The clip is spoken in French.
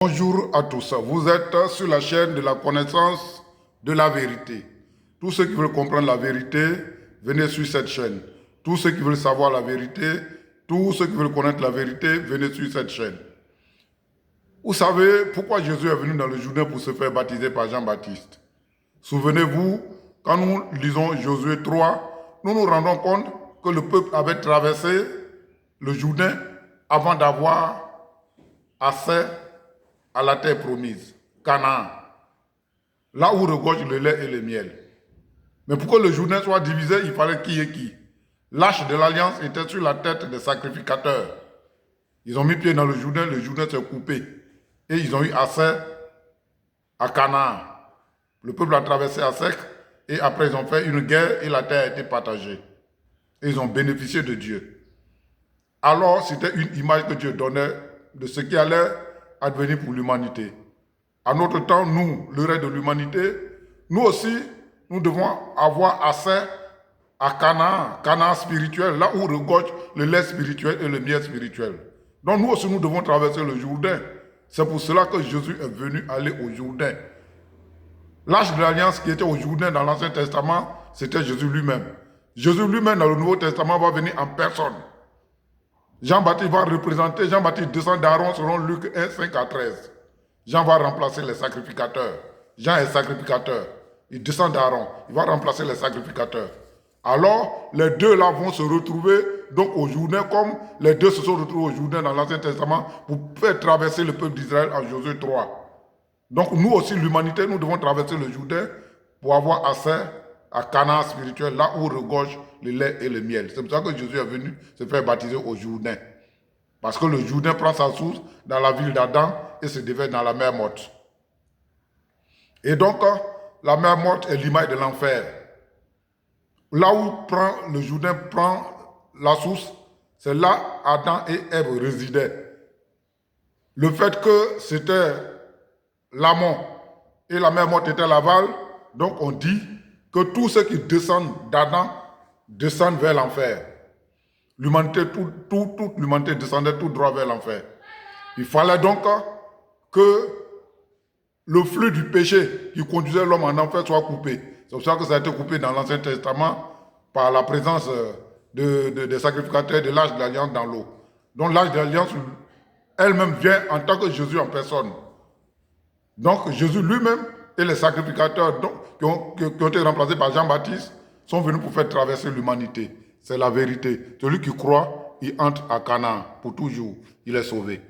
Bonjour à tous, vous êtes sur la chaîne de la connaissance de la vérité. Tous ceux qui veulent comprendre la vérité, venez sur cette chaîne. Tous ceux qui veulent savoir la vérité, tous ceux qui veulent connaître la vérité, venez sur cette chaîne. Vous savez pourquoi Jésus est venu dans le Jourdain pour se faire baptiser par Jean-Baptiste? Souvenez-vous, quand nous lisons Josué 3, nous nous rendons compte que le peuple avait traversé le Jourdain avant d'avoir accès à la terre promise, Canaan, là où regorge le lait et le miel. Mais pour que le Jourdain soit divisé, il fallait qui et qui. L'arche de l'alliance était sur la tête des sacrificateurs. Ils ont mis pied dans le Jourdain s'est coupé. Et ils ont eu accès à Canaan. Le peuple a traversé à sec, et après ils ont fait une guerre et la terre a été partagée. Et ils ont bénéficié de Dieu. Alors c'était une image que Dieu donnait de ce qui allait advenir pour l'humanité. À notre temps, nous, le reste de l'humanité, nous aussi, nous devons avoir accès à Canaan, Canaan spirituel, là où regorge le lait spirituel et le miel spirituel. Donc nous aussi, nous devons traverser le Jourdain. C'est pour cela que Jésus est venu aller au Jourdain. L'arche de l'alliance qui était au Jourdain dans l'Ancien Testament, c'était Jésus lui-même. Jésus lui-même dans le Nouveau Testament va venir en personne. Jean-Baptiste va représenter, Jean-Baptiste descend d'Aaron selon Luc 1, 5 à 13. Jean va remplacer les sacrificateurs. Jean est sacrificateur. Il descend d'Aaron. Il va remplacer les sacrificateurs. Alors, les deux là vont se retrouver donc au Jourdain comme les deux se sont retrouvés au Jourdain dans l'Ancien Testament pour faire traverser le peuple d'Israël en Josué 3. Donc nous aussi, l'humanité, nous devons traverser le Jourdain pour avoir accès à Canaan spirituel, là où regorge le lait et le miel. C'est pour ça que Jésus est venu se faire baptiser au Jourdain. Parce que le Jourdain prend sa source dans la ville d'Adam et se déverse dans la mer morte. Et donc, la mer morte est l'image de l'enfer. Là où le Jourdain prend la source, c'est là Adam et Ève résidaient. Le fait que c'était l'amont et la mer morte était l'aval, donc on dit que tous ceux qui descendent d'Adam descendent vers l'enfer. L'humanité, toute l'humanité descendait tout droit vers l'enfer. Il fallait donc que le flux du péché qui conduisait l'homme en enfer soit coupé. C'est pour ça que ça a été coupé dans l'Ancien Testament par la présence des sacrificateurs de l'arche de l'alliance dans l'eau. Donc l'arche de l'alliance elle-même vient en tant que Jésus en personne. Donc Jésus lui-même et les sacrificateurs qui ont été remplacés par Jean-Baptiste sont venus pour faire traverser l'humanité. C'est la vérité. Celui qui croit, il entre à Canaan pour toujours. Il est sauvé.